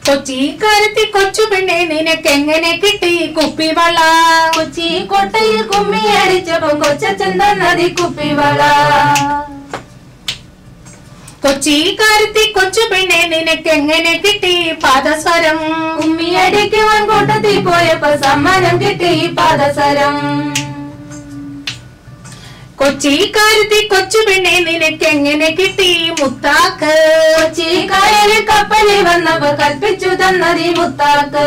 കൊച്ചിക്കാരത്തി കൊച്ചു പെണ്ണെ നിനക്കെങ്ങനെ കിട്ടി കുപ്പിവള? കൊച്ചി കോട്ടയിൽ കുമ്മി അടിച്ചപ്പം കൊച്ചച്ഛൻ തന്നതി കുപ്പിവള. കൊച്ചിക്കാരത്തി കൊച്ചു പെണ്ണെ നിനക്കെങ്ങനെ കിട്ടി പാദസരം? കുമ്മി അടിക്കുവാൻ കൂട്ടത്തിൽ പോയപ്പോ സമ്മാനം കിട്ടി പാദസരം. കൊച്ചിക്കാരത്തി കൊച്ചു പെണ്ണെ നിനക്കെങ്ങനെ കിട്ടി മുത്താക്ക്? കൊച്ചി കായലിൽ കപ്പലിൽ വന്നപ്പോ കൽപ്പിച്ചു തന്നതി മുത്താക്ക്.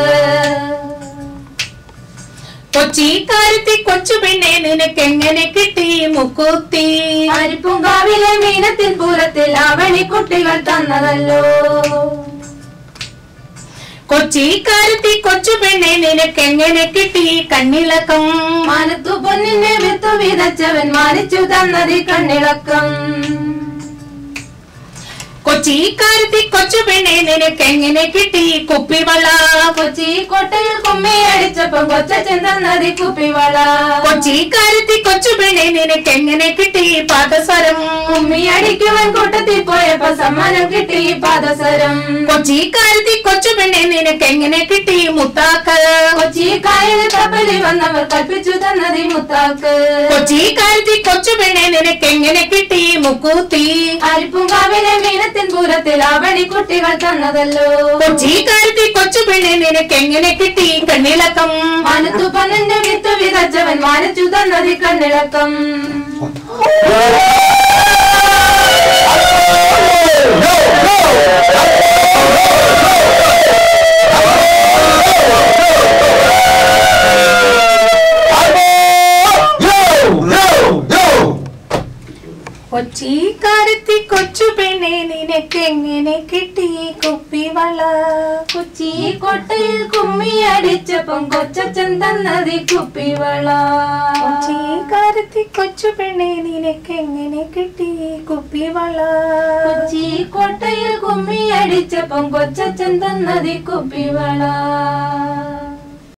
കൊച്ചിക്കാരത്തി കൊച്ചു പെണ്ണെ നിനക്കെങ്ങനെ കിട്ടി മുക്കുത്തി? അരിപ്പുങ്കാവിലെ മീനത്തിൻ പൂരത്തിൽ അവണിക്കുട്ടികൾ തന്നതല്ലോ. കൊച്ചിക്കാരത്തി കൊച്ചു പെണ്ണെ നിനക്കെങ്ങനെ കിട്ടി കണ്ണിളക്കം? മാനത്തു പൊന്നിന്റെ വിത്തു വിതച്ചവൻ മാനിച്ചു തന്നതി കണ്ണിളക്കം. കൊച്ചിക്കാരത്തി കൊച്ചു പെണ്ണെ നിനക്കെങ്ങനെ കിട്ടി കുപ്പിവള? കൊച്ചി കോട്ടയിൽ കുമ്മി അടിച്ചപ്പം കൊച്ചച്ഛൻ തന്നതി കുപ്പിവള. കൊച്ചിക്കാരത്തി കൊച്ചു പെണ്ണെ നിനക്കെങ്ങനെ കിട്ടി പാദസരം? കുമ്മി അടിക്കുവാൻ കൂട്ടത്തിൽ പോയപ്പോ സമ്മാനം കിട്ടി പാദസരം. കൊച്ചിക്കാരത്തി കൊച്ചു പെണ്ണെ നിനക്കെങ്ങനെ കിട്ടി മുത്താക്ക്? കൊച്ചി കായലിൽ കപ്പലിൽ വന്നവർ കൽപ്പിച്ചു തന്നതി മുത്താക്ക്. കൊച്ചിക്കാരത്തി കൊച്ചു പെണ്ണെ നിനക്കെങ്ങനെ കിട്ടി മുക്കൂത്തി? അരിപ്പുങ്കാവിലെ മീനത്തിൻ പൂരത്തിൽ അവണിക്കുട്ടികൾ തന്നതല്ലോ. കൊച്ചിക്കാരത്തി കൊച്ചു പെണ്ണെ നിനക്കെങ്ങനെ കിട്ടി കണ്ണിളക്കം? മാനത്തു പന്നിന്റെ വിത്ത് വിതച്ചവൻ മാനിച്ചു തന്നതി കണ്ണിളക്കം. കൊച്ചിക്കാരത്തി കൊച്ചു പെണ്ണെ നിനക്കെങ്ങനെ കിട്ടി കുപ്പിവള? കൊച്ചി കോട്ടയിൽ കുമ്മി അടിച്ചപ്പം കൊച്ചച്ഛൻ തന്നതി കുപ്പിവള. കൊച്ചിക്കാരത്തി കൊച്ചു പെണ്ണെ നിനക്കെങ്ങനെ കിട്ടി കുപ്പിവള? കൊച്ചി കോട്ടയിൽ കുമ്മി അടിച്ചപ്പം കൊച്ചച്ഛൻ തന്നതി കുപ്പിവള.